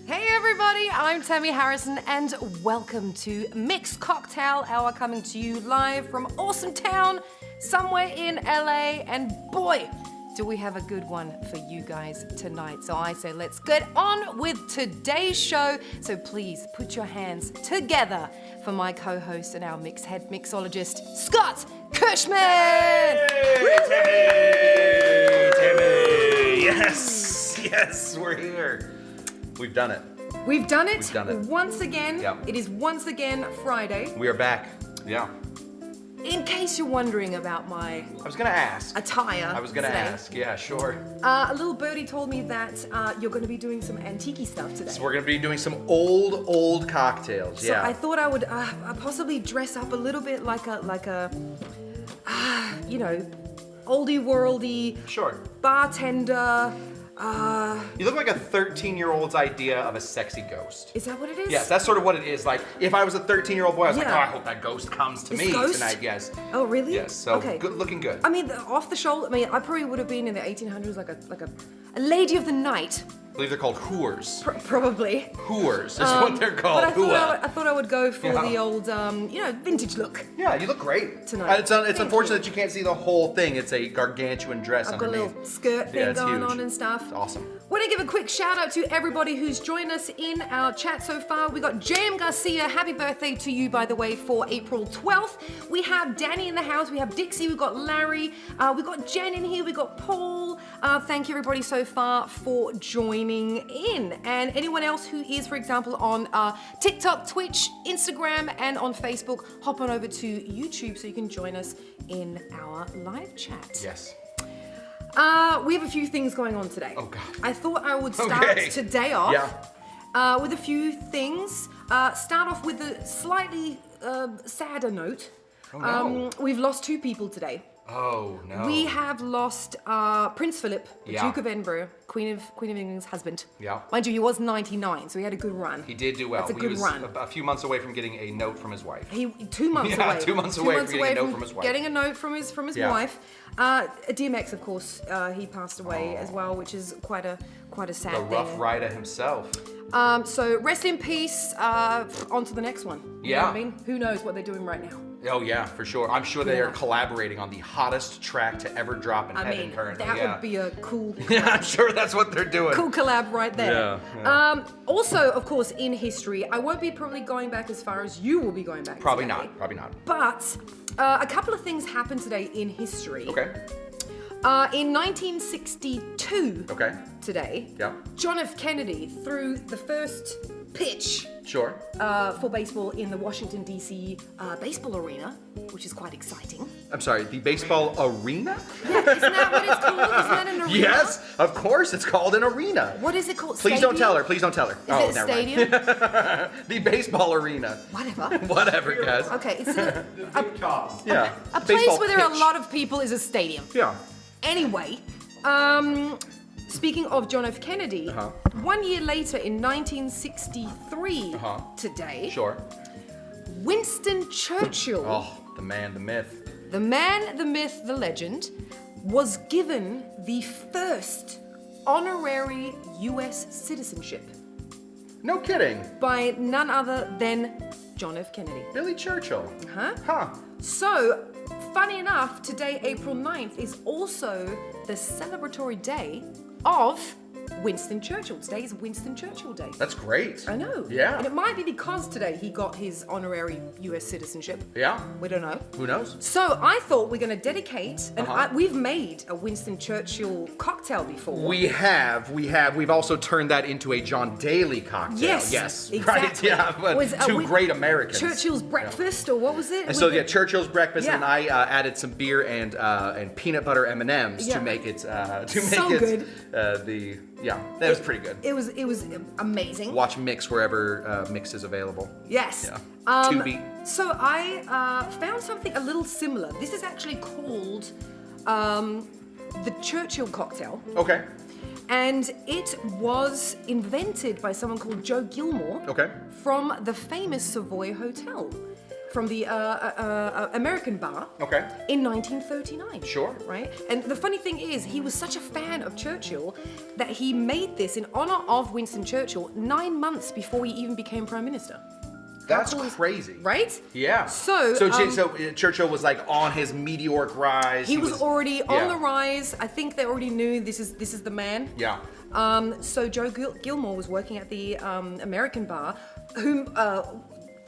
Hey everybody, I'm Tamee Harrison and welcome to Mixed Cocktail Hour, coming to you live from awesome town somewhere in LA, and boy, do we have a good one for you guys tonight. So I say let's get on with today's show. So please put your hands together for my co-host and our head mixologist, Scott Cushman! Hey, Tamee! Yes, we're here. We've done it. We've done it. We've done it. Once again. Yep. It is once again Friday. We are back. Yeah. In case you're wondering about my I was gonna ask. attire today. Ask. Yeah, sure. A little birdie told me that you're going to be doing some antique stuff today. So we're gonna be doing some old cocktails. So yeah. I thought I would possibly dress up a little bit like a oldie worldy Sure. bartender. You look like a 13-year-old's idea of a sexy ghost. Is that what it is? Yes, that's sort of what it is. Like, if I was a 13-year-old boy, I was like, Yeah. oh, I hope that ghost comes to This me ghost? tonight. Yes. Oh, really? Yes. So okay. good, looking good. I mean, off the shoulder. I mean, I probably would have been in the 1800s, like a lady of the night. I believe they're called hooers. Probably. Hooers is what they're called. But I thought I would go for Yeah. the old, vintage look. Yeah, you look great Tonight. It's Thank unfortunate you. that you can't see the whole thing. It's a gargantuan dress I've got a underneath. little skirt thing Yeah, it's going huge. on and stuff. It's awesome. Want to give a quick shout out to everybody who's joined us in our chat so far. We got JM Garcia, happy birthday to you, by the way, for April 12th. We have Danny in the house, we have Dixie, we've got Larry, we've got Jen in here, we've got Paul. Thank you everybody so far for joining in. And anyone else who is, for example, on TikTok, Twitch, Instagram, and on Facebook, hop on over to YouTube so you can join us in our live chat. Yes. We have a few things going on today. Oh, God. I thought I would start today off with a few things. Start off with a slightly sadder note. Oh, no. We've lost two people today. Oh, no. We have lost Prince Philip, the Yeah. Duke of Edinburgh, Queen of England's husband. Yeah. Mind you, he was 99, so he had a good run. He did do well. That's a good he was run. a few months away from getting a note from his wife. 2 months Yeah, away. 2 months away from getting a note from his wife. Getting a note from his Yeah. wife. DMX, of course, he passed away as well, which is quite a sad The thing. Rough Rider himself. So rest in peace. On to the next one. You know what I Yeah. mean? Who knows what they're doing right now? Oh, yeah, for sure. I'm sure they are Yeah. collaborating on the hottest track to ever drop in I heaven mean, currently. that Yeah. would be a cool Yeah, I'm sure that's what they're doing. cool collab right there. Yeah, Also, of course, in history, I won't be probably going back as far as you will be going back. Probably today. not. Probably not. But a couple of things happened today in history. Okay. In 1962, Okay. today, Yeah. John F. Kennedy threw the first pitch Sure. for baseball in the Washington, D.C. Baseball arena, which is quite exciting. I'm sorry, the baseball arena? Yeah, isn't that what it's called? Isn't that an arena? Yes, of course, it's called an arena. What is it called? Please don't tell her. Please don't tell her. Is it a never mind. stadium? The baseball arena. Whatever. Whatever, guys. Okay, it's a Yeah. place Baseball where there are a pitch. lot of people is a stadium. Yeah. Anyway, speaking of John F. Kennedy, 1 year later in 1963, today, Sure. Winston Churchill, Oh, the man, the myth. the man, the myth, the legend, was given the first honorary US citizenship No kidding. by none other than John F. Kennedy. Billy Churchill. Huh? Huh. So, funny enough, today, April 9th, is also the celebratory day of Winston Churchill. Today is Winston Churchill Day. That's great. I know. Yeah. And it might be because today he got his honorary US citizenship. Yeah. We don't know. Who knows? So I thought we're going to dedicate, and Uh-huh. we've made a Winston Churchill cocktail before. We've also turned that into a John Daly cocktail. Yes, Yes. exactly. Right. Yeah. But Was, two great Americans. Churchill's breakfast, or what was it? And so Churchill's breakfast, Yeah. and I added some beer and peanut butter M&Ms Yeah. to make it So good. That was pretty good. It was amazing. Watch Mix wherever Mix is available. Yes. Yeah. Tubi. So I found something a little similar. This is actually called the Churchill cocktail. Okay. And it was invented by someone called Joe Gilmore Okay. from the famous Savoy Hotel. from the American bar. Okay. In 1939. Sure. Right? And the funny thing is, he was such a fan of Churchill that he made this in honor of Winston Churchill 9 months before he even became Prime Minister. That's crazy. Right? Yeah. So Churchill was like on his meteoric rise. He was already on the rise. I think they already knew this is the man. Yeah. So Joe Gilmore was working at the American bar, whom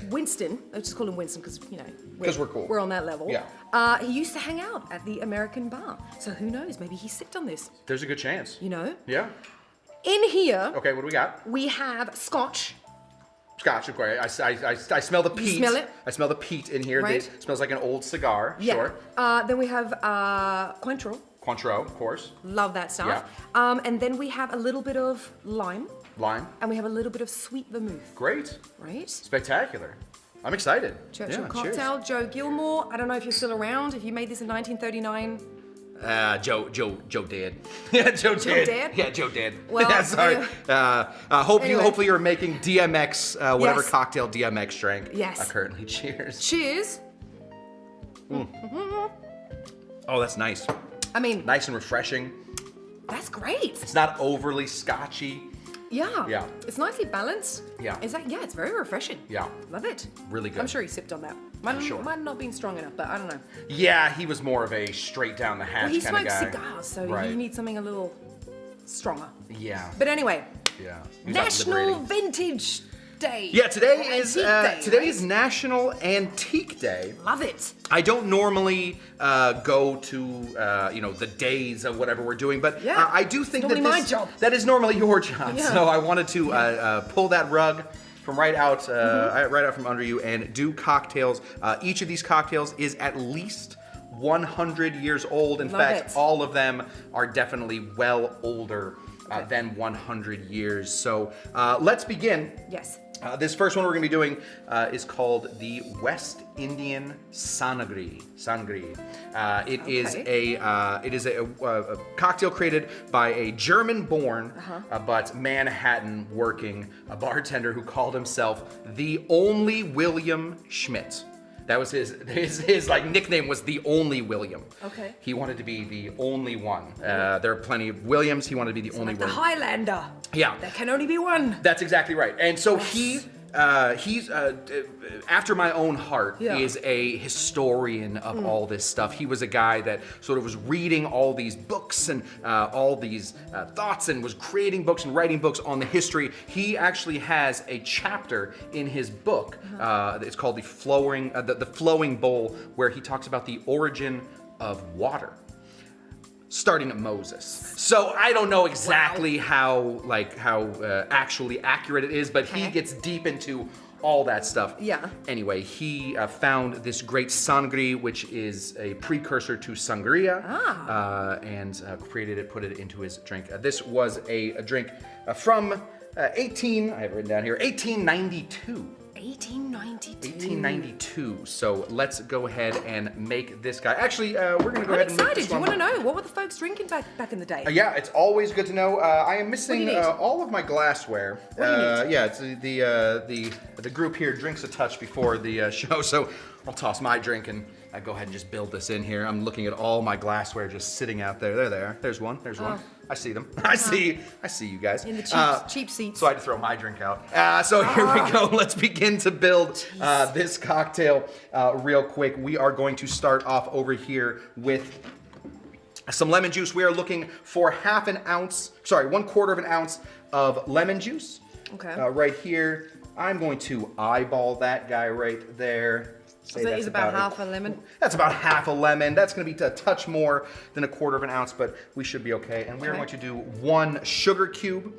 Winston, let's just call him Winston because, you know, we're cool. We're on that level. Yeah. He used to hang out at the American bar. So who knows? Maybe he sipped on this. There's a good chance. You know? Yeah. In here. Okay, what do we got? We have Scotch. Scotch, of course. I smell the peat. You smell it? I smell the peat in here. Right. It smells like an old cigar. Yeah. Sure. Then we have Cointreau. Cointreau, of course. Love that stuff. Yeah. And then we have a little bit of lime. Lime. And we have a little bit of sweet vermouth. Great. Right? Spectacular. I'm excited. Churchill yeah, cocktail, cheers. Joe Gilmore. I don't know if you're still around, if you made this in 1939. Joe did. Yeah, Joe did. Did? Yeah, Joe did. Well, yeah, sorry. Anyway. Hopefully you're making DMX, whatever Yes. cocktail DMX drank. Yes. Currently, cheers. Cheers. Oh, that's nice. I mean, Nice and refreshing. that's great. It's not overly scotchy. Yeah. Yeah. It's nicely balanced. Yeah. It's very refreshing. Yeah. Love it. Really good. I'm sure he sipped on that. Might sure. might not been strong enough, but I don't know. Yeah, he was more of a straight down the hatch Well, he kind of smokes guy. cigars, so Right. you need something a little stronger. Yeah. But anyway, Yeah. He's not National liberating. Vintage Day. Yeah, today Or is Antique Day, is National Antique Day. Love it. I don't normally go to the days of whatever we're doing, but Yeah. I do think It's that normally my job. that is normally your job. Yeah. So I wanted to pull that rug from right out from under you and do cocktails. Each of these cocktails is at least 100 years old. In Love fact, it. all of them are definitely well older than 100 years. So let's begin. Yes. This first one we're going to be doing is called the West Indian Sangria. It is a cocktail created by a German-born but Manhattan-working bartender who called himself the Only William Schmidt. That was his like nickname was the Only William. Okay. He wanted to be the only one. There are plenty of Williams. He wanted to be the only Like the one. Highlander. Yeah. There can only be one. That's exactly right. And so he's after my own heart. Yeah. He is a historian of all this stuff. He was a guy that sort of was reading all these books and all these thoughts and was creating books and writing books on the history. He actually has a chapter in his book. It's called the Flowing Bowl, where he talks about the origin of water, starting at Moses. So I don't know exactly how actually accurate it is, but he gets deep into all that stuff. Yeah. Anyway, he found this great sangria, which is a precursor to sangria, and created it, put it into his drink. This was a drink from I have it written down here, 1892. 1892. So let's go ahead and make this guy. Actually, we're going to go ahead and make excited. this Do you one. want to know? What were the folks drinking back in the day? Yeah, it's always good to know. I am missing What do you need? all of my glassware. What do you need? Yeah, it's the group here drinks a touch before the show, so I'll toss my drink and go ahead and just build this in here. I'm looking at all my glassware just sitting out there. There they are. There's one. There's one. I see them. I see you guys. In the cheap seats. So I had to throw my drink out. So here we go. Let's begin to build this cocktail real quick. We are going to start off over here with some lemon juice. We are looking for 1/4 of an ounce of lemon juice. Okay. Right here. I'm going to eyeball that guy right there. So that is about half a lemon? That's about half a lemon. That's going to be a touch more than 1/4 of an ounce, but we should be okay. And we're going to do 1 sugar cube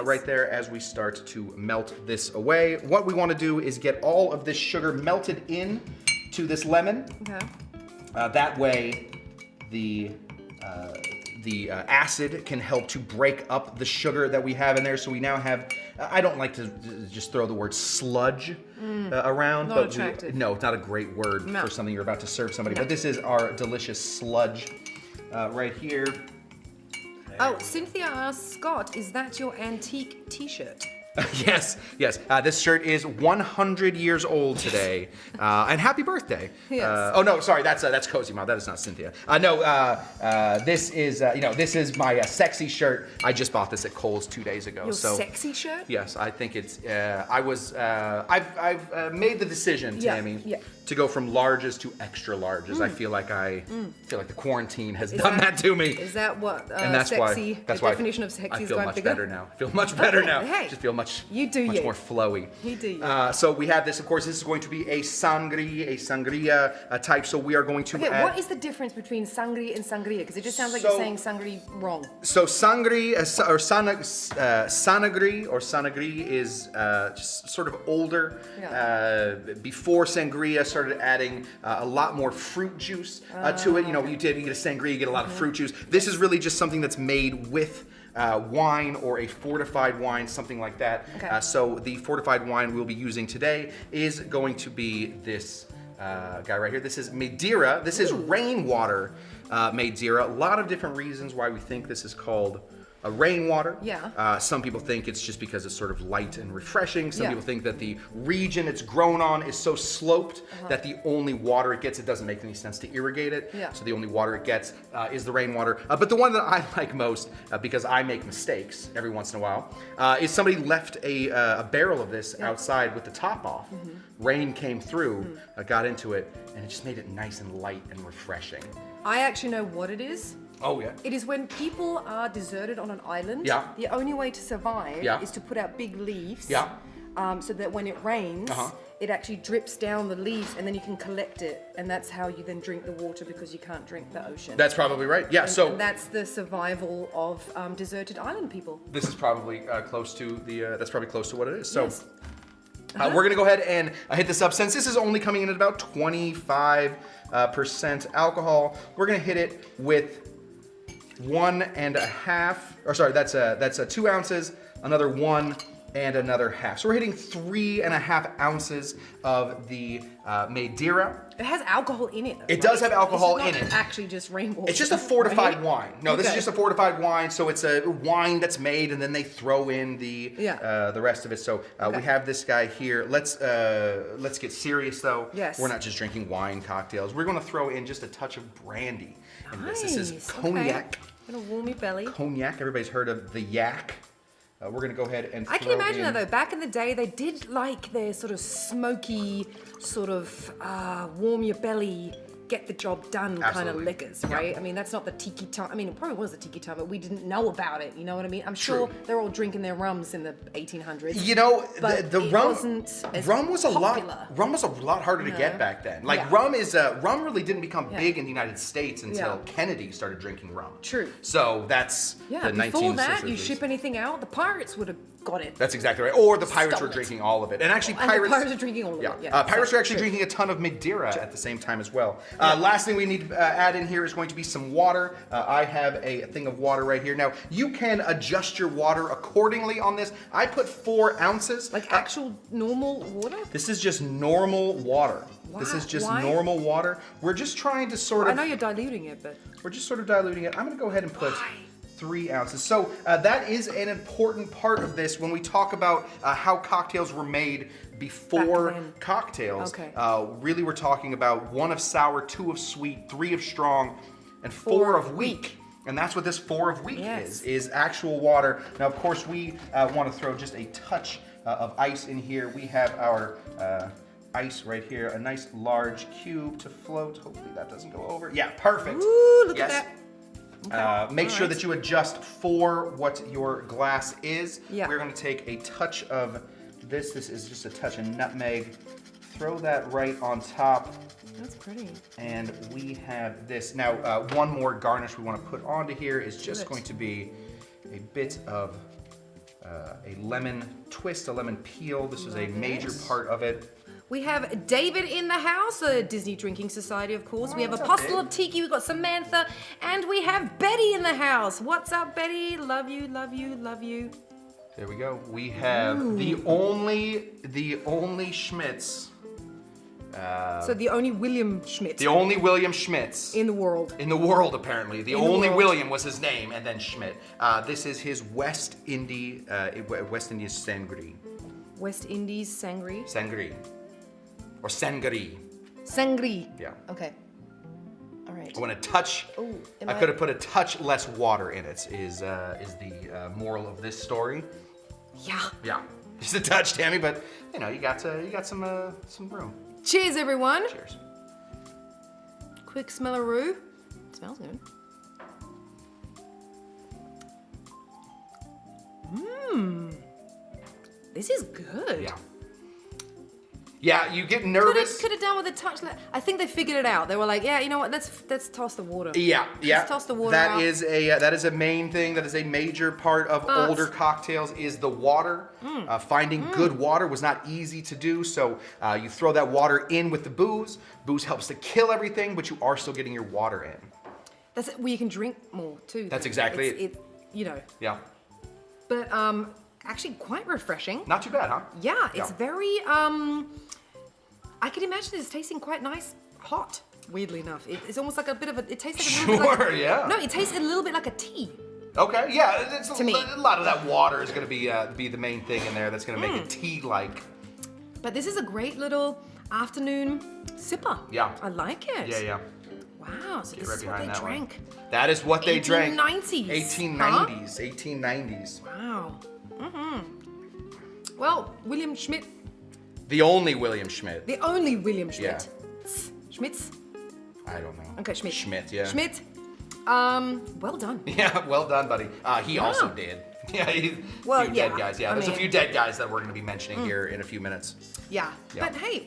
right there as we start to melt this away. What we want to do is get all of this sugar melted in to this lemon. Okay. That way, the acid can help to break up the sugar that we have in there. So we now have, I don't like to just throw the word sludge around. Not attractive. No, it's not a great word for something you're about to serve somebody. But this is our delicious sludge right here. Oh, Cynthia asks, Scott, is that your antique t-shirt? Yes, yes. This shirt is 100 years old today, and happy birthday. Yes. Oh no, sorry, that's Cozy Mom. That is not Cynthia. This is this is my sexy shirt. I just bought this at Kohl's 2 days ago. Your so sexy shirt? yes, I think it's. I've made the decision, Tamee, to go from larges to extra larges. I feel like the quarantine has done that to me. Is that what and that's sexy? Why, that's the why definition of sexy I is feel going much bigger? better now. I feel much better now. Hey, just feel much you more flowy. You do you. So we have this, of course, this is going to be a sangria type, so we are going to add... What is the difference between sangria and sangria? Because it just sounds like you're saying sangria wrong. So sangria, or sanagri is just sort of older. Before sangria started adding a lot more fruit juice to it. You know, you get a sangria, you get a lot of fruit juice. This is really just something that's made with wine or a fortified wine, something like that. Okay. So the fortified wine we'll be using today is going to be this guy right here. This is Madeira. This is rainwater Madeira. A lot of different reasons why we think this is called a rainwater. Yeah. Some people think it's just because it's sort of light and refreshing. Some people think that the region it's grown on is so sloped that the only water it gets, it doesn't make any sense to irrigate it. Yeah. So the only water it gets is the rainwater. But the one that I like most, because I make mistakes every once in a while, is somebody left a barrel of this outside with the top off. Rain came through, got into it, and it just made it nice and light and refreshing. I actually know what it is. Oh yeah. It is when people are deserted on an island. Yeah. The only way to survive Yeah. is to put out big leaves. Yeah. So that when it rains, it actually drips down the leaves, and then you can collect it, and that's how you then drink the water, because you can't drink the ocean. That's probably right. Yeah. And that's the survival of deserted island people. This is probably close to the. That's probably close to what it is. So. Yes. We're gonna go ahead and hit this up. Since this is only coming in at about 25% alcohol, we're gonna hit it with 1.5, or sorry, that's 2 ounces, another 1 and another half. So we're hitting 3.5 ounces of the Madeira. It has alcohol in it. It does have alcohol in it. Actually, just rainwater. It's just a fortified right? wine. No, this is just a fortified wine. So it's a wine that's made, and then they throw in the rest of it. So we have this guy here. Let's get serious though. Yes. We're not just drinking wine cocktails. We're going to throw in just a touch of brandy in this. This is cognac. Gonna warm your belly. Cognac. Everybody's heard of the yak. We're gonna go ahead and. I can imagine that though. Back in the day, they did like their sort of smoky, sort of warm your belly, get the job done kind of liquors, right? I mean, that's not the tiki time. I mean, it probably was the tiki time, but we didn't know about it. You know what I mean? I'm sure they're all drinking their rums in the 1800s. You know, but the it rum wasn't as rum was popular. Rum was a lot harder to get back then. Like rum really didn't become big in the United States until Kennedy started drinking rum. True. So that's the before 1960s. that, you ship anything out, the pirates would have got it. That's exactly right. Or the pirates were drinking all of it. And actually, pirates are drinking all of it. Yeah. Pirates were actually drinking a ton of Madeira at the same time as well. Last thing we need to add in here is going to be some water. I have a thing of water right here. Now, you can adjust your water accordingly on this. I put 4 ounces. Like actual normal water? This is just normal water. Wow. This is just normal water. We're just trying to sort of... I know you're diluting it, but... We're just sort of diluting it. I'm going to go ahead and put... 3 ounces. So that is an important part of this when we talk about how cocktails were made before cocktails. Okay. Really, we're talking about 1 of sour, 2 of sweet, 3 of strong, and 4 of weak. And that's what this 4 of weak is actual water. Now, of course, we want to throw just a touch of ice in here. We have our ice right here, a nice large cube to float. Hopefully that doesn't go over. Yeah, perfect. Ooh, look at that. Okay. Make sure that you adjust for what your glass is. Yeah. We're going to take a touch of this. This is just a touch of nutmeg. Throw that right on top. That's pretty. And we have this. Now, one more garnish we want to put onto here is just going to be a bit of a lemon twist, a lemon peel. This is a major part of it. We have David in the house, the Disney Drinking Society, of course. We have Apostle of Tiki, we've got Samantha, and we have Betty in the house. What's up, Betty? Love you, love you, love you. There we go. We have the only Schmitz So the only William Schmidt. The only William Schmidts. In the world. In the world, apparently. The In only the world. William was his name, and then Schmidt. This is his West Indies Sangria. West Indies Sangria. Sangria. Or Sangria. Sangria. Yeah. Okay. All right. I want a touch. Ooh, I could have put a touch less water in it. Is the moral of this story? Yeah. Yeah, just a touch, Tammy. But you know, you got some room. Cheers, everyone. Cheers. Quick smellaroo. Smells good. Mmm. This is good. Yeah. Yeah, you get nervous. Could have done with a touch. I think they figured it out. They were like, yeah, you know what? Let's toss the water. Yeah. Let's toss the water That out. is a main thing. That is a major part of older cocktails is the water. Finding good water was not easy to do. So you throw that water in with the booze. Booze helps to kill everything, but you are still getting your water in. That's where you can drink more too. That's exactly it. You know. Yeah. But actually quite refreshing. Not too bad, huh? Yeah, it's very I can imagine it's tasting quite nice hot. Weirdly enough, it's almost like a bit of a. It tastes like a little bit like, yeah. No, it tastes a little bit like a tea. Okay, yeah. It's To me. a lot of that water is going to be the main thing in there. That's going to make it tea-like. But this is a great little afternoon sipper. Yeah. I like it. Yeah. Wow, so this Right is what behind they that one. drank. That is what they drank. 1890s. 1890s. 1890s. Wow. Well, William Schmidt, The only William Schmidt. the only William Schmidt. Yeah. Schmitz? I don't know. Okay, Schmidt. Schmidt, yeah. Schmidt. Well done. Yeah, well done, buddy. He also did. Yeah, Well, few yeah, dead guys. Yeah, I there's a mean- few dead guys that we're going to be mentioning here in a few minutes. Yeah. Yeah. But hey,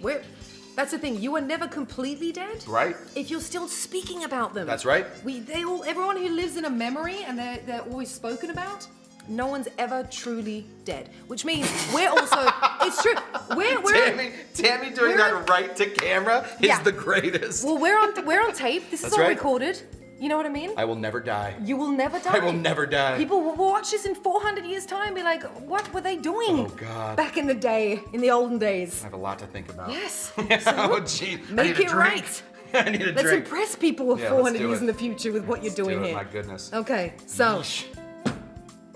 that's the thing. You are never completely dead. Right? If you're still speaking about them. That's right. Everyone who lives in a memory and they're always spoken about, no one's ever truly dead. Which means we're also, it's true. Tammy doing that right to camera is Yeah. the greatest. Well, we're on tape. This is That's all right. recorded. You know what I mean? I will never die. You will never die. I will never die. People will watch this in 400 years' time and be like, what were they doing? Oh, God. Back in the day, in the olden days. I have a lot to think about. Yes. Oh, gee. I Make need a it drink. right. I need a Let's drink. impress people Yeah, 400 let's do years it. in the future with what you're doing Do it, here. my goodness. Okay, so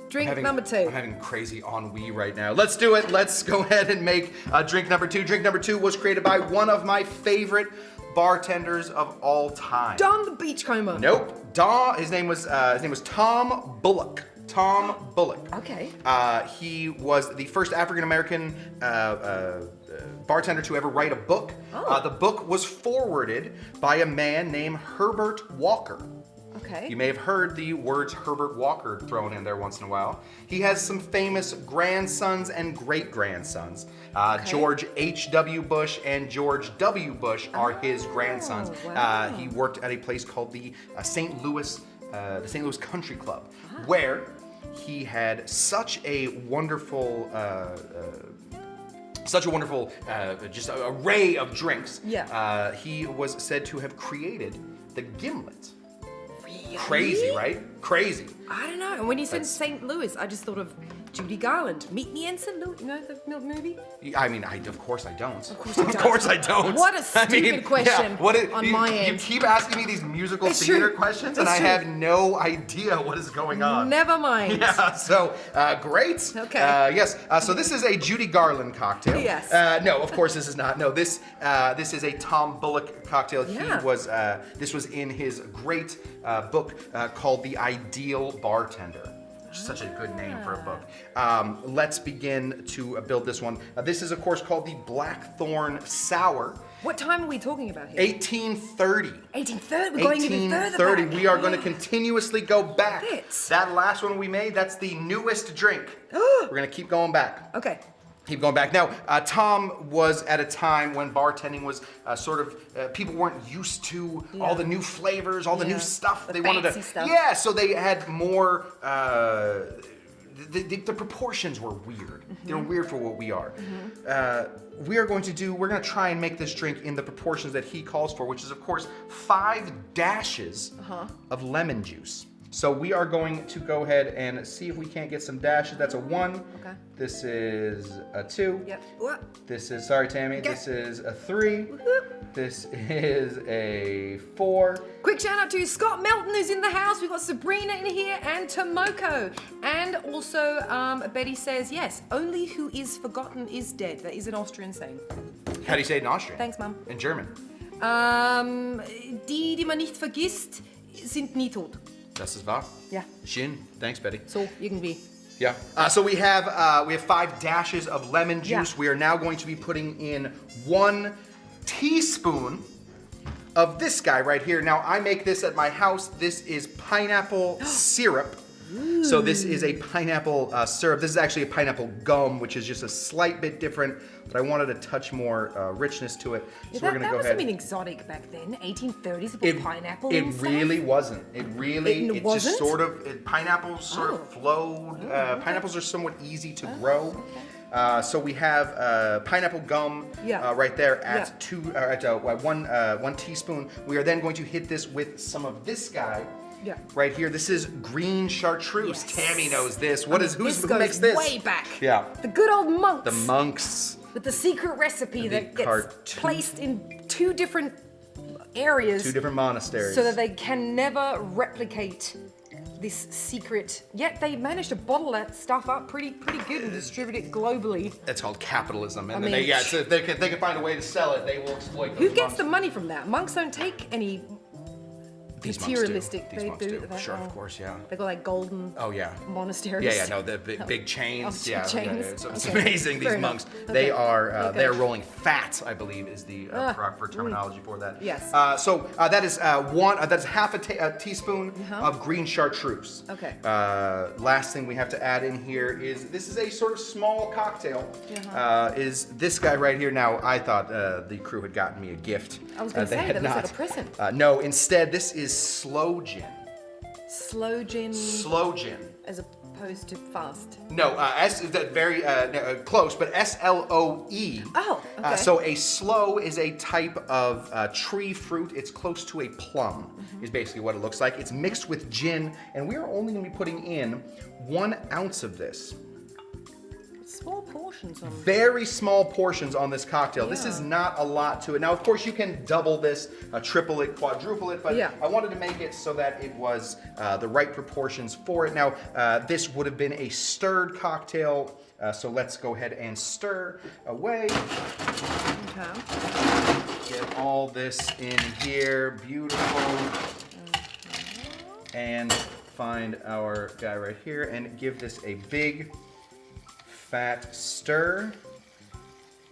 drink number 2. I'm having crazy ennui right now. Let's do it. Let's go ahead and make drink number 2. Drink number 2 was created by one of my favorite bartenders of all time. Don the Beachcomber. Nope. His name was Tom Bullock. Tom Bullock. Okay. He was the first African American bartender to ever write a book. Oh. The book was forwarded by a man named Herbert Walker. Okay. You may have heard the words Herbert Walker thrown in there once in a while. He has some famous grandsons and great-grandsons. George H.W. Bush and George W. Bush are his grandsons. Wow. He worked at a place called the St. Louis Country Club, where he had such a wonderful just array of drinks. Yeah. He was said to have created the gimlet. Really? Crazy, right? Crazy. I don't know. And when you said St. Louis, I just thought of Judy Garland. Meet me in St. Louis. You know the movie? I mean, of course I don't. Of course you don't. Of course I don't. What a stupid question on my end. You keep asking me these musical It's theater true. questions, It's and I true. have no idea what is going on. Never mind. Yeah, so great. Okay. Yes. So this is a Judy Garland cocktail. Yes. No, of course this is not. No, this is a Tom Bullock cocktail. Yeah. He was. This was in his great book called The Ideal Bartender. Such a good name for a book. Let's begin to build this one. This is, of course, called the Blackthorne Sour. What time are we talking about here? 1830. 1830. We're going even further 1830. back. We are going to continuously go back. Bits. That last one we made, that's the newest drink. We're going to keep going back. Okay. Keep going back. Now, Tom was at a time when bartending was people weren't used to all the new flavors, all the new stuff. The They wanted to, fancy stuff. yeah. So they had more. The proportions were weird. They were weird for what we are. We're going to try and make this drink in the proportions that he calls for, which is of course 5 dashes of lemon juice. So we are going to go ahead and see if we can't get some dashes. That's a 1. Okay. This is a 2. Yep. What? This is, sorry Tammy, Okay. this is a 3. Woohoo. This is a 4. Quick shout out to Scott Melton who's in the house. We've got Sabrina in here and Tomoko. And also Betty says, yes, only who is forgotten is dead. That is an Austrian saying. How do you say it in Austrian? Thanks, Mum. In German? Die man nicht vergisst, sind nie tot. Das ist wahr. Yeah. Gin. Thanks, Betty. So, irgendwie. Yeah. So we have 5 dashes of lemon juice. Yeah. We are now going to be putting in 1 teaspoon of this guy right here. Now I make this at my house. This is pineapple syrup. So this is a pineapple syrup. This is actually a pineapple gum, which is just a slight bit different, but I wanted a touch more richness to it. So we're gonna go ahead. That must have been exotic back then, 1830s, to put pineapple in stuff. It really wasn't. It wasn't? just sort of, pineapples sort of flowed. Okay. Pineapples are somewhat easy to grow. Okay. So we have pineapple gum right there at 1 teaspoon. We are then going to hit this with some of this guy. Yeah. Right here, this is Green Chartreuse. Yes. Tammy knows this. Who makes this? This goes way back. Yeah. The good old monks. The monks. With the secret recipe The that gets placed in 2 different areas. 2 different monasteries. So that they can never replicate this secret. Yet they managed to bottle that stuff up pretty good and distribute it globally. That's called capitalism. And I then mean, so if they can find a way to sell it, they will exploit those Who gets monks. the money from that? Monks don't take any These materialistic. Monks do. These monks do. Sure, of course, yeah. They got like golden monasteries. Yeah, no, the big chains. Yeah, chains. So it's amazing. These monks, they are they're rolling fat, I believe, is the proper terminology for that. Yes. So that is that's half a teaspoon of green chartreuse. Okay. Last thing we have to add in here is this is a sort of small cocktail. Is this guy right here? Now I thought the crew had gotten me a gift. I was going to say that was like a present. No, instead this is Sloe Gin. Sloe Gin. Sloe Gin. As opposed to fast. No, very close, but SLOE. Oh, okay. So a sloe is a type of tree fruit. It's close to a plum, is basically what it looks like. It's mixed with gin, and we are only going to be putting in 1 ounce of this. Small portions on Very small portions on this cocktail. This is not a lot to it. Now, of course, you can double this, triple it, quadruple it, but I wanted to make it so that it was the right proportions for it. Now, this would have been a stirred cocktail, so let's go ahead and stir away. Okay. Get all this in here, beautiful. And find our guy right here and give this a big fat stir.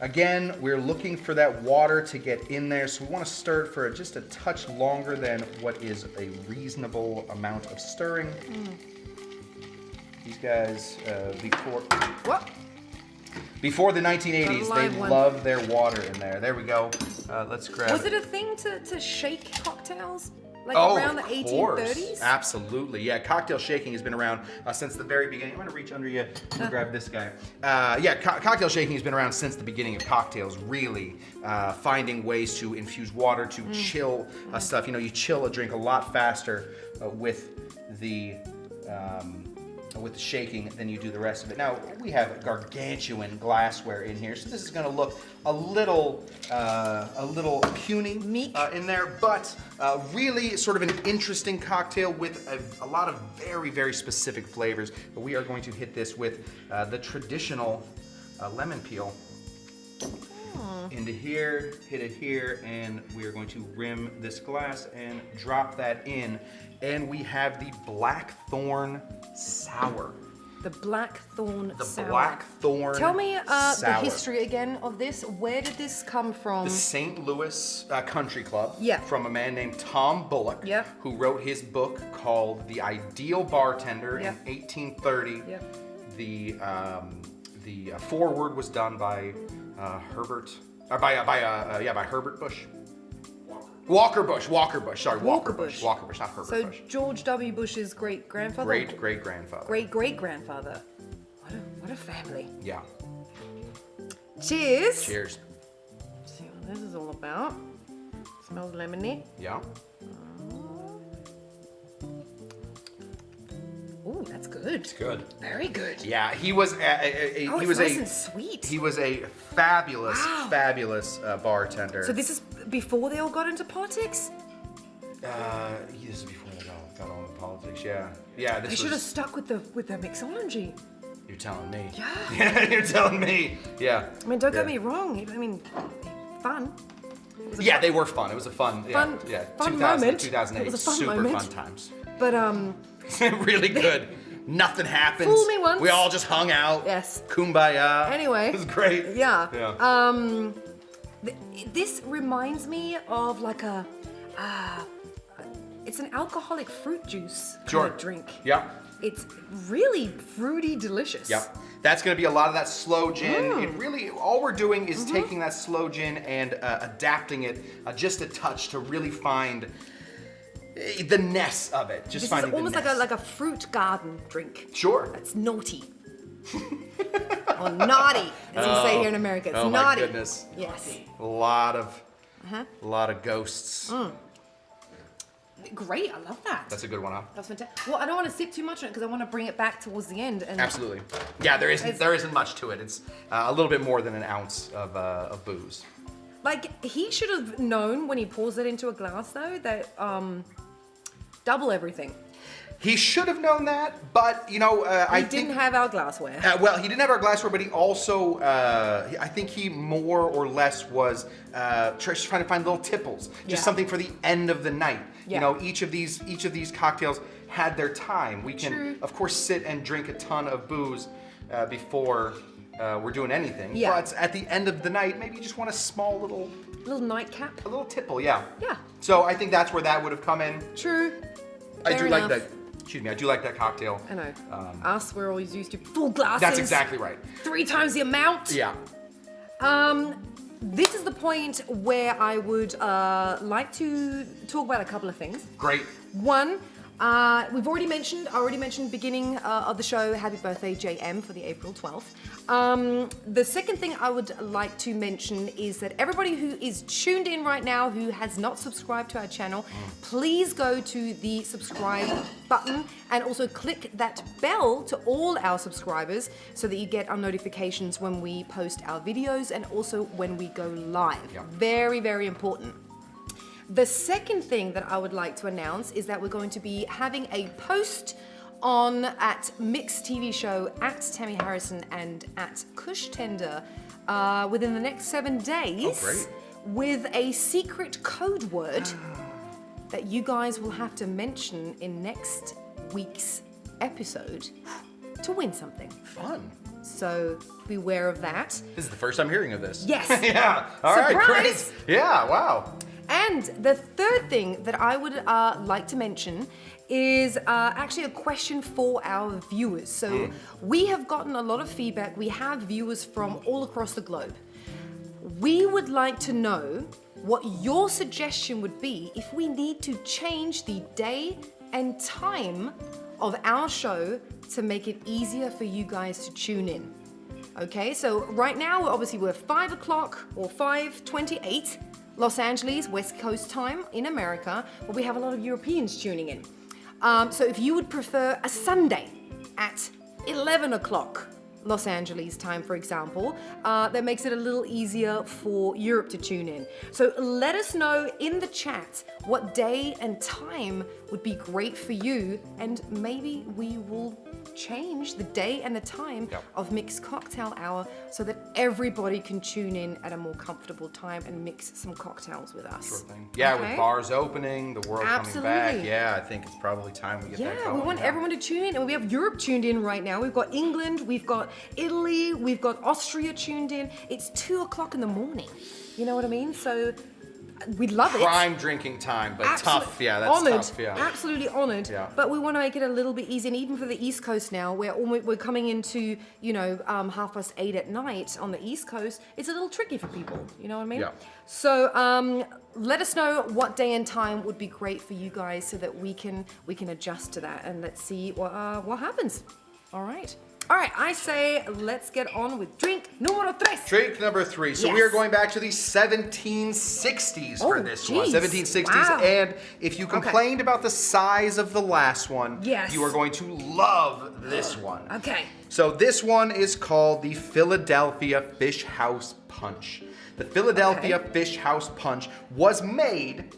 Again, we're looking for that water to get in there, so we want to stir it for just a touch longer than what is a reasonable amount of stirring. These guys, before the 1980s, they loved their water in there. There we go. Let's grab Was it a thing to shake cocktails? Like Oh, around the of course. 1830s? Absolutely. Yeah, cocktail shaking has been around since the very beginning. I'm going to reach under you and grab this guy. Cocktail shaking has been around since the beginning of cocktails, really. Finding ways to infuse water to chill stuff. You know, you chill a drink a lot faster with the shaking than you do the rest of it. Now, we have gargantuan glassware in here, so this is going to look a little puny in there, but really sort of an interesting cocktail with a lot of very, very specific flavors. But we are going to hit this with the traditional lemon peel. Into here, hit it here, and we are going to rim this glass and drop that in. And we have the Blackthorne Sour. The Blackthorne Sour. The Blackthorne Tell me Sour. the history again of this. Where did this come from? The St. Louis Country Club. Yeah. From a man named Tom Bullock. Yeah. Who wrote his book called The Ideal Bartender in 1830. Yeah. The foreword was done by Herbert Bush. Walker Bush, sorry, Walker Bush, not Herbert So Bush. George W. Bush's great-grandfather? Great-great-grandfather. Great-great-grandfather. What a family. Yeah. Cheers. Cheers. Let's see what this is all about. Smells lemony. Yeah. Oh, that's good. It's good. Very good. Yeah, he was Nice and sweet. He was a fabulous, fabulous bartender. So this is before they all got into politics? This is before they got on in politics. Yeah, yeah. They should have stuck with the mixology. You're telling me. Yeah. Yeah, you're telling me. Yeah. I mean, don't get me wrong. I mean, fun. Yeah, they were fun. It was a fun moment. 2008, It was a fun super moment. fun times. But really good. Nothing happened. Fool me once. We all just hung out. Yes. Kumbaya. Anyway. It was great. Yeah. Yeah. This reminds me of like it's an alcoholic fruit juice kind of drink. Yeah. It's really fruity delicious. Yep. That's going to be a lot of that sloe gin. It really, all we're doing is taking that sloe gin and adapting it just a touch to really find the ness of it. Just This finding is almost the ness. like a fruit garden drink. Sure. That's naughty. Or naughty, as we say here in America. It's oh naughty. my goodness. Yes. A lot of ghosts. Great, I love that. That's a good one, huh? That's fantastic. Well, I don't want to sip too much on it because I want to bring it back towards the end. And Absolutely. Yeah, there isn't much to it. It's a little bit more than an ounce of booze. Like, he should have known when he pours it into a glass, though, that double everything. He should have known that, but you know, He didn't have our glassware. Well, he didn't have our glassware, but he also, I think he more or less was just trying to find little tipples, just something for the end of the night. Yeah. You know, each of these cocktails had their time. We can, True. of course, sit and drink a ton of booze before we're doing anything. Yeah. But at the end of the night, maybe you just want a small little Nightcap. a little tipple, yeah. Yeah. So I think that's where that would have come in. True. I Fair do like enough. that. Excuse me, I do like that cocktail. I know. Us, we're always used to full glasses. That's exactly right. 3 times the amount. Yeah. This is the point where I would like to talk about a couple of things. Great. One, I already mentioned beginning of the show, happy birthday JM for the April 12th. The second thing I would like to mention is that everybody who is tuned in right now who has not subscribed to our channel, please go to the subscribe button and also click that bell to all our subscribers so that you get our notifications when we post our videos and also when we go live. Yeah. Very, very important. The second thing that I would like to announce is that we're going to be having a post on at Mix TV Show at Tamee Harrison and at Cush Tender within the next 7 days. Oh, great. With a secret code word that you guys will have to mention in next week's episode to win something. Fun. So beware of that. This is the first I'm hearing of this. Yes. Yeah. All right. Surprise. Great. Yeah. Wow. And the third thing that I would like to mention is actually a question for our viewers. So we have gotten a lot of feedback. We have viewers from all across the globe. We would like to know what your suggestion would be if we need to change the day and time of our show to make it easier for you guys to tune in. Okay, so right now, obviously we're 5 o'clock or 5:28 Los Angeles, West Coast time in America, but we have a lot of Europeans tuning in. So if you would prefer a Sunday at 11 o'clock Los Angeles time, for example, that makes it a little easier for Europe to tune in. So let us know in the chat what day and time would be great for you, and maybe we will change the day and the time of Mixed Cocktail Hour so that everybody can tune in at a more comfortable time and mix some cocktails with us. Sure thing. Yeah, Okay. with bars opening, the world coming back. Absolutely. Yeah, I think it's probably time we get that Yeah, going. we want everyone to tune in, and we have Europe tuned in right now. We've got England, we've got Italy, we've got Austria tuned in. It's 2 o'clock in the morning. You know what I mean? So we'd love it. Prime drinking time, but tough. Yeah, that's honored, tough. Yeah. absolutely honored. Yeah. But we want to make it a little bit easy, and even for the East Coast now, where we're coming into 8:30 at night on the East Coast, it's a little tricky for people. You know what I mean? Yeah. So let us know what day and time would be great for you guys, so that we can adjust to that, and let's see what happens. All right. All right, I say let's get on with drink número 3. Drink number 3. So Yes. we are going back to the 1760s for this one. geez. 1760s. Wow. And if you complained about the size of the last one, Yes. you are going to love this one. Okay. So this one is called the Philadelphia Fish House Punch. The Philadelphia Fish House Punch was made.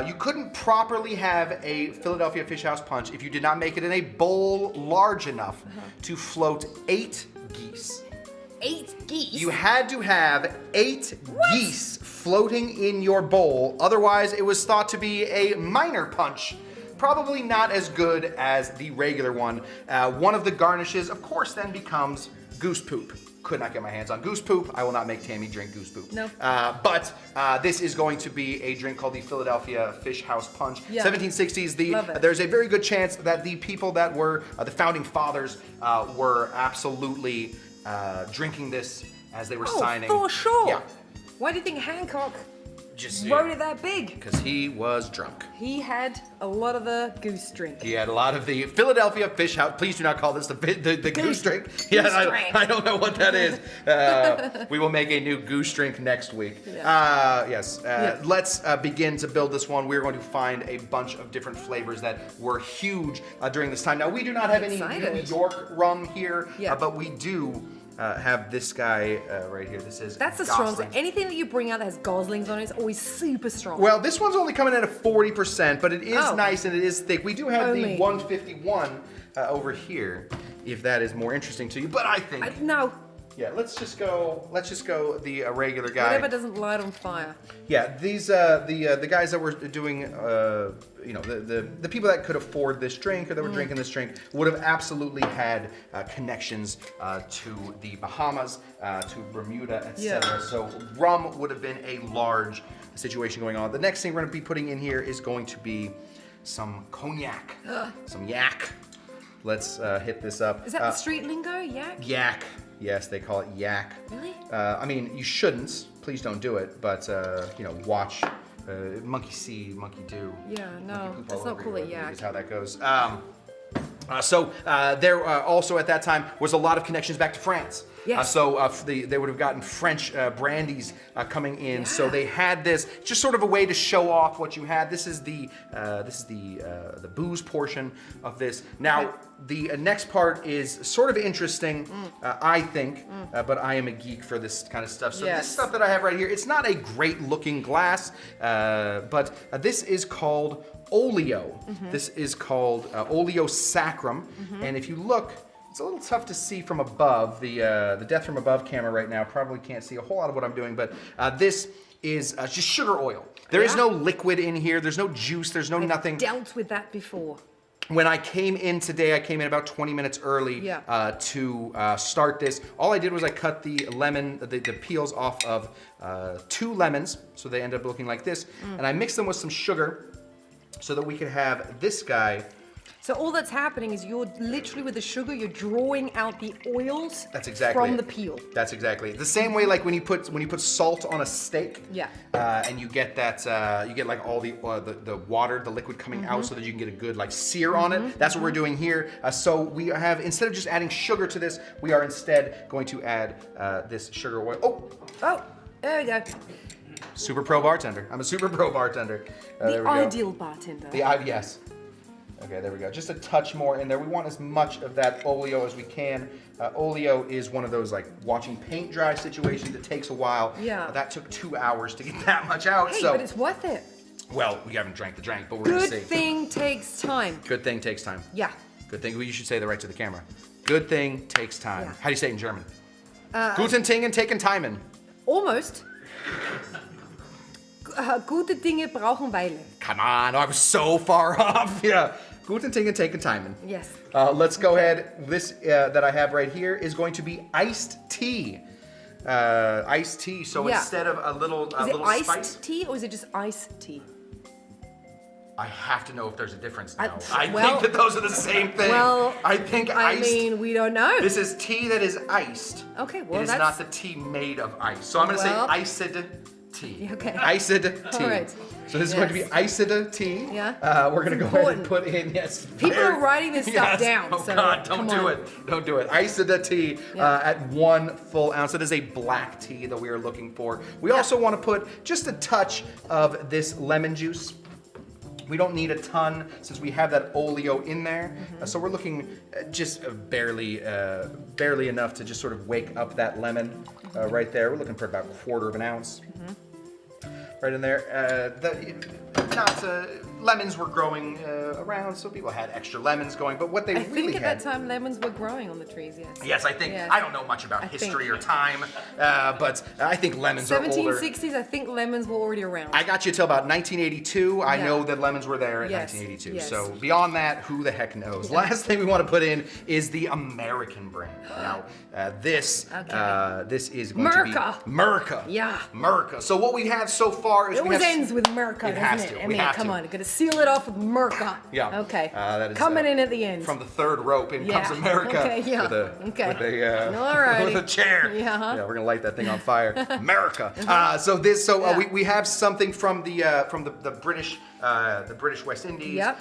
You couldn't properly have a Philadelphia Fish House Punch if you did not make it in a bowl large enough to float 8 geese. 8 geese? You had to have 8 geese floating in your bowl. Otherwise, it was thought to be a minor punch. Probably not as good as the regular one. One of the garnishes, of course, then becomes goose poop. Could not get my hands on goose poop. I will not make Tamee drink goose poop. No. But this is going to be a drink called the Philadelphia Fish House Punch. Yeah. 1760s. Love it. There's a very good chance that the people that were the founding fathers were absolutely drinking this as they were signing. For sure. Yeah. Why do you think Hancock Just wrote it that big? because he was drunk. He had a lot of the goose drink. He had a lot of the Philadelphia Fish House. Please do not call this the goose drink. Yeah, I don't know what that is. We will make a new goose drink next week. Yeah. Yes. Let's begin to build this one. We're going to find a bunch of different flavors that were huge during this time. Now, we do not have any New York rum here, but we do have this guy right here. This is That's the strongest. Anything that you bring out that has goslings on it is always super strong. Well, this one's only coming in at 40%, but it is nice and it is thick. We do have Only. the 151 over here, if that is more interesting to you. But I think no. yeah, let's just go the regular guy. Whatever doesn't light on fire. Yeah, these the guys that were doing the people that could afford this drink or that were drinking this drink would have absolutely had connections to the Bahamas, to Bermuda, etc. So rum would have been a large situation going on. The next thing we're going to be putting in here is going to be some cognac, some yak. Let's hit this up. Is that the street lingo? Yak? Yak. Yes, they call it yak. Really? I mean, you shouldn't. Please don't do it. But watch monkey see, monkey do. Yeah, no, Monkey poop let's all not over call you, it yak. Is how that goes. So there also at that time was a lot of connections back to France. Yes. They would have gotten French brandies coming in. So they had this just sort of a way to show off what you had. This is the booze portion of this. Now the next part is sort of interesting, I think, but I am a geek for this kind of stuff. So this stuff that I have right here, it's not a great looking glass, but this is called oleo. This is called oleo sacrum, and if you look, it's a little tough to see from above. The Death from Above camera right now probably can't see a whole lot of what I'm doing, but this is just sugar oil. There is no liquid in here. There's no juice. There's no nothing. Dealt with that before. When I came in today, I came in about 20 minutes early to start this. All I did was I cut the lemon, the peels off of 2 lemons, so they end up looking like this, and I mixed them with some sugar so that we could have this guy. So all that's happening is you're literally with the sugar, you're drawing out the oils from the peel. That's exactly it. The same way like when you put salt on a steak. Yeah. And you get that you get like all the water, the liquid coming out so that you can get a good like sear on it. That's what we're doing here. So we have, instead of just adding sugar to this, we are instead going to add this sugar oil. Oh, there we go. Super pro bartender. I'm a super pro bartender. The ideal bartender. Yes. Okay, there we go. Just a touch more in there. We want as much of that oleo as we can. Oleo is one of those like watching paint dry situations that takes a while. Yeah. That took 2 hours to get that much out. Hey, but it's worth it. Well, we haven't drank the drink, but we're going to see. Good thing takes time. Good thing takes time. Yeah. Good thing. Well, you should say that right to the camera. Good thing takes time. Yeah. How do you say it in German? Guten Tingen taken Timen. Almost. Gute Dinge brauchen Weile. Come on, I was so far off. Yeah. Guten Tingen taken Timen. Yes. Let's go ahead. This that I have right here is going to be iced tea. Iced tea. So instead of a little Is it iced spice, tea or is it just iced tea? I have to know if there's a difference now. I- I well- think that those are the same thing. Well, I think I iced. mean, we don't know. This is tea that is iced. Okay, well, it is that's... not the tea made of ice. So I'm going to say Well- iced tea. Okay. Iced tea. All right. So this is going to be iced tea. Yeah. We're going to go ahead and put in, yes. People are writing this stuff down. Oh, so God, don't come do on. it. Don't do it. Iced tea at 1 full ounce. It is a black tea that we are looking for. We also want to put just a touch of this lemon juice. We don't need a ton since we have that oleo in there. So we're looking just barely enough to just sort of wake up that lemon right there. We're looking for about 1/4 ounce. Right in there. Lemons were growing around, so people had extra lemons going, but what they I really think had... at that time lemons were growing on the trees, yes. Yes, I think, Yes. I don't know much about history or time, but I think lemons are older. 1760s, I think lemons were already around. I got you till about 1982. I know that lemons were there in Yes, 1982. yes. So beyond that, who the heck knows? Last thing we want to put in is the American brand. Now, this is going to be Merca. Yeah. Merca. So what we have so far is It always ends with Merca, It has doesn't it? to. I We mean, have come to. on, got to seal it off with Merca. Yeah. Okay. That is, coming in at the end. From the third rope, in comes America. Okay, yeah. With a, Alrighty. with a chair. Yeah. Yeah, we're gonna light that thing on fire. America. We have something from the British West Indies. Yep.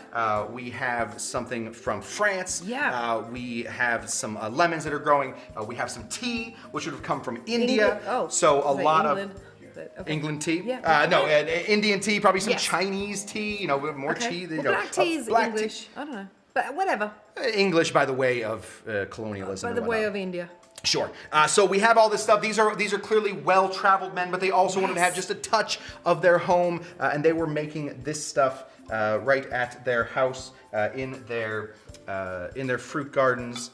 We have something from France. Yeah. We have some lemons that are growing. We have some tea, which would have come from India. Oh. So a Is that lot England? of Okay. England tea. Yeah. No, Indian tea. Probably some Yes. Chinese tea. You know, more tea. Well, black tea is English. I don't know, but whatever. English by the way of colonialism. By the way of India. Sure. So we have all this stuff. These are clearly well-traveled men, but they also wanted to have just a touch of their home, and they were making this stuff right at their house, in their fruit gardens,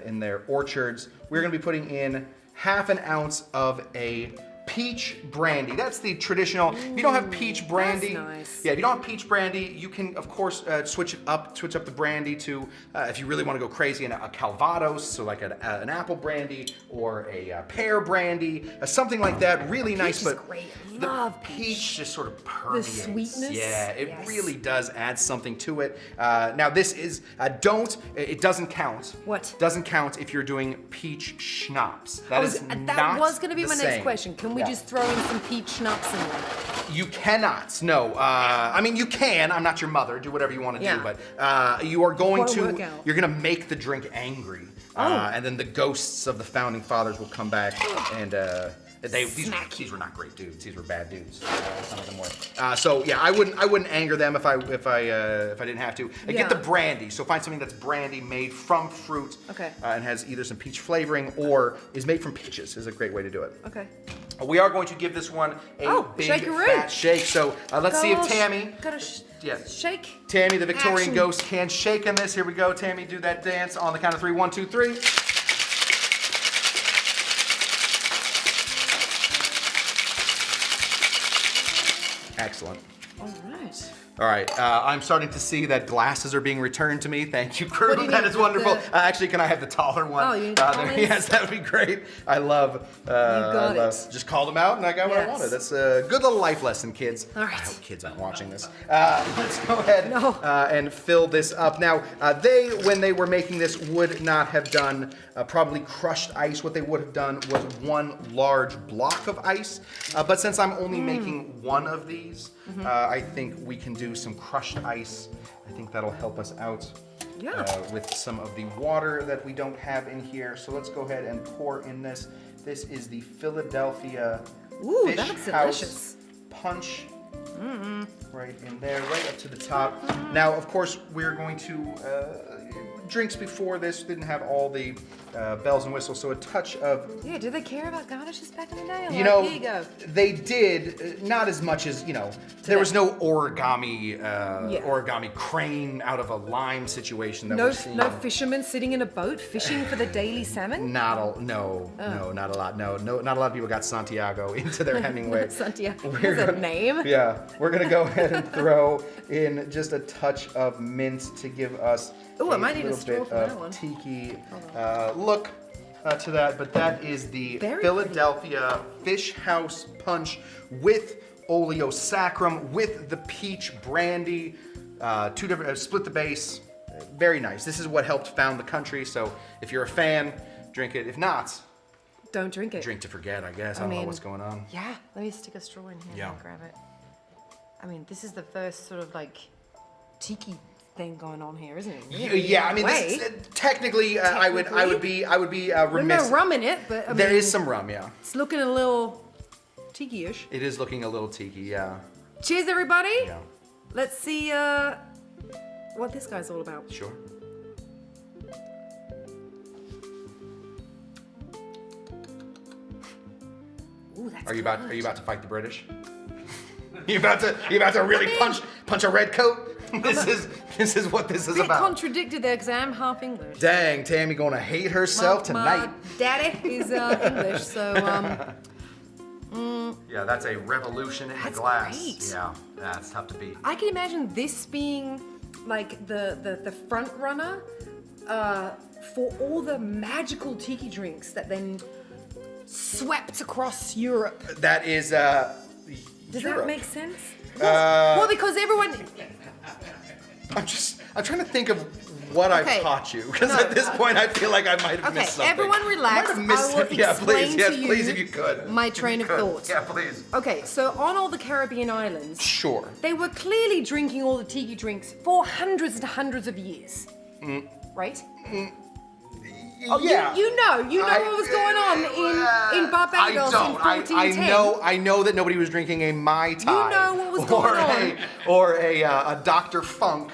in their orchards. We're going to be putting in 1/2 ounce of a Peach Brandy. That's the traditional. If you don't have Peach Brandy, that's nice. Yeah, if you don't have Peach Brandy, you can of course switch up the brandy to if you really want to go crazy, a Calvados, so like an apple brandy or a pear brandy, something like that. Really nice, Peach is but great. the Love peach just sort of permeates. The sweetness. Yeah, it Yes. really does add something to it. Now this is it doesn't count. What? Doesn't count if you're doing peach schnapps. That was going to be my next question. Can we just throw in some peach schnapps in there? You cannot. No. I mean, you can. I'm not your mother. Do whatever you want to do. But you are going you're going to make the drink angry. And then the ghosts of the founding fathers will come back and these were not great dudes. These were bad dudes. Some of them were. So yeah, I wouldn't anger them if I didn't have to. Get the brandy. So find something that's brandy made from fruit. Okay. And has either some peach flavoring or is made from peaches. Is a great way to do it. Okay. We are going to give this one a big shakaroo. fat shake. So let's see if Tamee. Shake. Tamee, the Victorian Action. ghost, can shake in this. Here we go. Tamee, do that dance on the count of 3. 1, 2, 3. Excellent. All right. All right, I'm starting to see that glasses are being returned to me. Thank you, crew. What do you That need? is wonderful. Actually, can I have the taller one? Oh, you need the tall ones? Yes, that would be great. I love. Just called them out, and I got what I wanted. That's a good little life lesson, kids. All right. I hope kids aren't watching this. Let's go ahead and fill this up. Now, when they were making this, would not have done probably crushed ice. What they would have done was one large block of ice. But since I'm only making one of these, I think we can do some crushed ice. I think that'll help us out with some of the water that we don't have in here. So let's go ahead and pour in this. This is the Philadelphia Fish House Punch. Right in there, right up to the top. Now, of course, we're going to drinks before this didn't have all the bells and whistles, so a touch of. Yeah, did they care about garnishes back in the day? You know, here you go. they did, not as much as, there was no origami crane out of a lime situation that we're seeing. No fishermen sitting in a boat fishing for the daily salmon? Not a lot. No, not a lot of people got Santiago into their Hemingway. Santiago, that's a name. Yeah, we're gonna go ahead and throw in just a touch of mint to give us a little bit of tiki look to that. But that is the Philadelphia Fish House Punch with Oleo Sacrum with the Peach Brandy. 2 different, split the base. Very nice. This is what helped found the country. So if you're a fan, drink it. If not, Don't drink it. Drink to forget, I guess. I don't know what's going on. Yeah, let me stick a straw in here and grab it. I mean, this is the first sort of like tiki thing going on here, isn't it? Really? Yeah, I mean, technically, I would be remiss. There's no rum in it, but I there mean, is some rum, yeah. It's looking a little tiki-ish. It is looking a little tiki, yeah. Cheers, everybody. Yeah. Let's see what this guy's all about. Sure. Ooh, that's Are you about to fight the British? You about to really punch a red coat? This is what this is bit about. Contradicted there because I'm half English. Dang, Tamee gonna hate herself tonight. My daddy is English, so Yeah, that's a revolution in That's glass. great. Yeah, that's tough to beat. I can imagine this being like the front runner for all the magical tiki drinks that then swept across Europe. That is Does Europe. that make sense? Well, because everyone. I'm trying to think of what I've taught you, because at this point I feel like I might have missed something. Everyone relax. I will explain to you please, if you could. My train of thought. Yeah, please. Okay, so on all the Caribbean islands, Sure. they were clearly drinking all the tiki drinks for hundreds and hundreds of years, right? Oh, yeah. you know what was going on in Barbados in 1410. I know that nobody was drinking a Mai Tai. You know what was going on. Or a Dr. Funk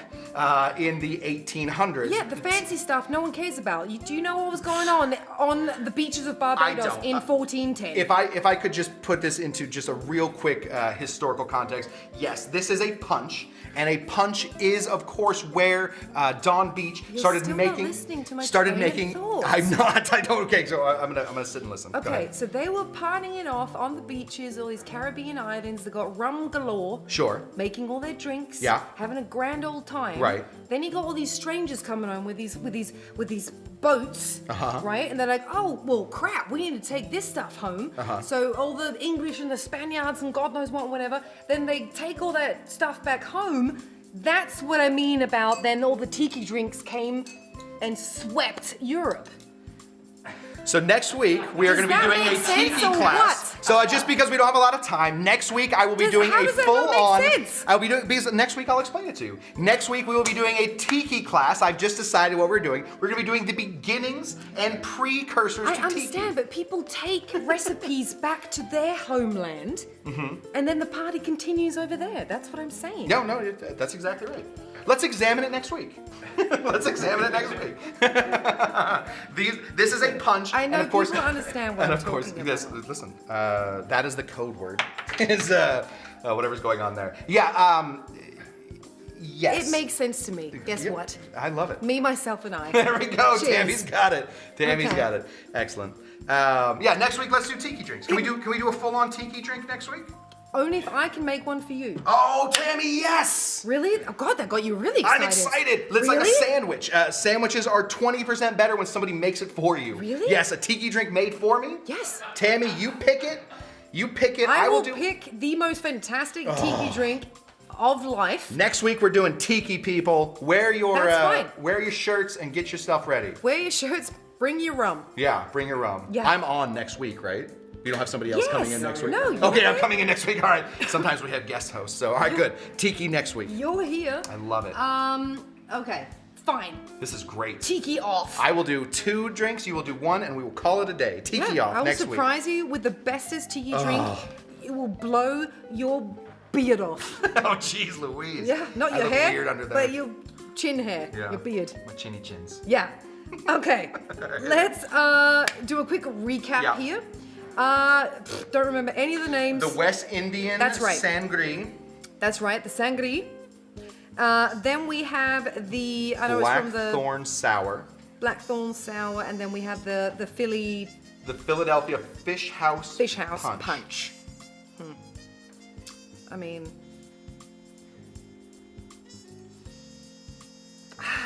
in the 1800s. Yeah, the fancy stuff no one cares about. Do you know what was going on the beaches of Barbados in 1410? If I could just put this into just a real quick historical context, yes, this is a punch, and a punch is, of course, where Don Beach started still making. Not listening to my started train of making. thoughts. I'm not. I don't. Okay, so I'm gonna sit and listen. Go Okay, ahead. so they were partying it off on the beaches, all these Caribbean islands. They got rum galore. Sure. Making all their drinks. Yeah. Having a grand old time. Right. Then you got all these strangers coming on with these boats. Right. And they're like, oh well, crap. We need to take this stuff home. So all the English and the Spaniards and God knows what, whatever. Then they take all that stuff back home. That's what I mean about then all the tiki drinks came and swept Europe. So next week we are going to be doing a tiki class. What? So just because we don't have a lot of time, next week I will be doing how a does that not full-on. make sense? I'll be doing because next week I'll explain it to you. Next week we will be doing a tiki class. I've just decided what we're doing. We're going to be doing the beginnings and precursors to tiki. I understand, but people take recipes back to their homeland, and then the party continues over there. That's what I'm saying. No, that's exactly right. Let's examine it next week. Let's examine it next week. This is a punch. I know and of course, people understand what I'm talking about. Listen, that is the code word. Is whatever's going on there. Yeah. Yes. It makes sense to me. Guess what? I love it. Me, myself, and I. There we go. Cheers. Tammy's got it. Tammy's Okay. got it. Excellent. Yeah. Next week, let's do tiki drinks. Can we do a full-on tiki drink next week? Only if I can make one for you. Oh, Tamee, yes! Really? Oh God, that got you really excited. I'm excited. It's like a sandwich. Sandwiches are 20% better when somebody makes it for you. Really? Yes, a tiki drink made for me. Yes. Tamee, you pick it. You pick it. I will pick the most fantastic tiki drink of life. Next week we're doing tiki, people. Wear your That's fine. wear your shirts and get yourself ready. Wear your shirts. Bring your rum. Yeah, bring your rum. Yeah. I'm on next week, right? You don't have somebody else coming in next week? No, you're Okay, I'm here. coming in next week. All right. Sometimes we have guest hosts, so all right, good. Tiki next week. You're here. I love it. Okay. Fine. This is great. Tiki off. I will do 2 drinks, you will do 1, and we will call it a day. Tiki off I will next week. surprise you with the bestest tiki drink. It will blow your beard off. Oh, jeez Louise. Yeah, not I your look hair, weird under there. but your chin hair, Yeah. your beard. My chinny chins. Yeah. Okay. Let's do a quick recap Yeah. here. Don't remember any of the names. The West Indian That's right. Sangria. That's right, the Sangria. Then we have the, I know it's from the Blackthorne sour. Blackthorne sour, and then we have the Philly The Philadelphia Fish House Punch. I mean,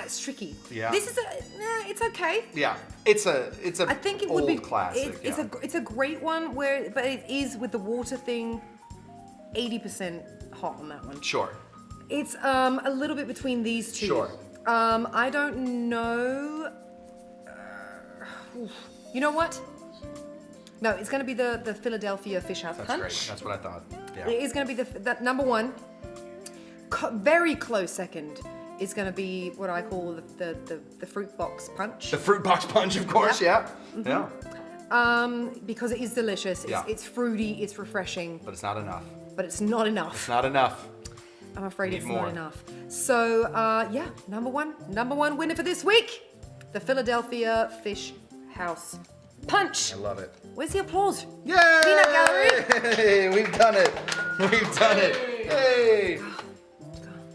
it's tricky. Yeah. This is it's okay. Yeah, it's a I think it old would be classic. It's a great one but it is with the water thing, 80% hot on that one. Sure. It's a little bit between these two. Sure. I don't know. You know what? No, it's going to be the Philadelphia Fish House That's Punch. great. That's what I thought. Yeah. It is going to be the number one. Very close second is going to be what I call the fruit box punch. The fruit box punch, of course. Yep. Yeah. Yeah. Because it is delicious. It's fruity. It's refreshing. But it's not enough. But it's not enough. It's not enough. I'm afraid it's more. not enough. So yeah, number one winner for this week, the Philadelphia Fish House Punch. I love it. Where's the applause? Yay! Peanut gallery. Hey, we've done it. We've done it. Hey.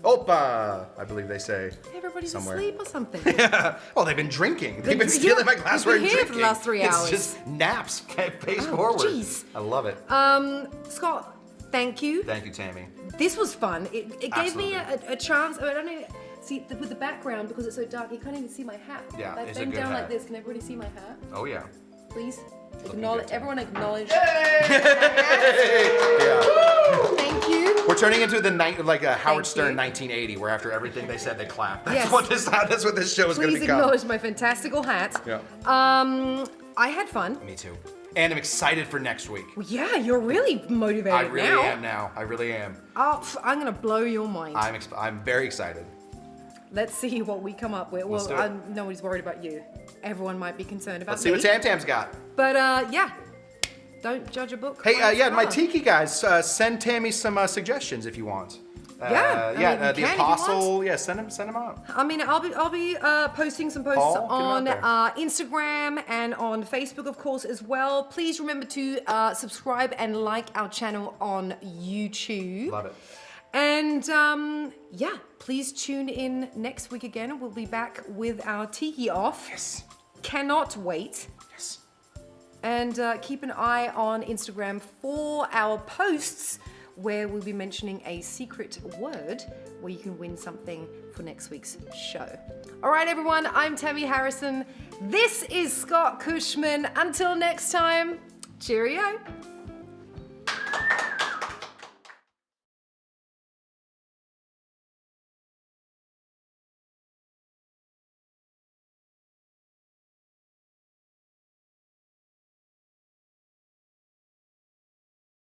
Opa, I believe they say. Everybody's somewhere. asleep or something. Oh, they've been drinking. They've been stealing my glassware and They've been here drinking. for the last 3 hours. It's just naps, face Oh, forward. jeez. I love it. Scott, thank you. Thank you, Tamee. This was fun. It gave me Absolutely. a chance. I don't know. See, with the background, because it's so dark, you can't even see my hat. Yeah, Like, it's a bend good down hat. like this. Can everybody see my hat? Oh yeah. Please? Looking Acknowledge, good, everyone acknowledge. Yeah. Thank you. We're turning into like a Howard Thank Stern you. 1980, where after everything they said they clapped. That's Yes. that's what this show is going Please to become. acknowledge my fantastical hat. Yeah. I had fun. Me too. And I'm excited for next week. Well, yeah, you're really motivated I really now. am now. I really am. Oh, I'm gonna blow your mind. I'm very excited. Let's see what we come up with. Let's Well, do it. nobody's worried about you. Everyone might be concerned about Let's me. see what Tam Tam's got. But yeah, don't judge a book. Hey, by its yeah, my cover. Tiki guys, send Tammy some suggestions if you want. Yeah, I mean, you the can if you Apostle. Yeah, send them out. I mean, I'll be posting some posts Paul, get 'em on out Instagram and on Facebook, of course, as well. Please remember to subscribe and like our channel on YouTube. Love it. And yeah, please tune in next week again. We'll be back with our Tiki off. Yes. Cannot wait. Yes. And keep an eye on Instagram for our posts where we'll be mentioning a secret word where you can win something for next week's show. All right, everyone, I'm Tamee Harrison. This is Scott Cushman. Until next time, cheerio.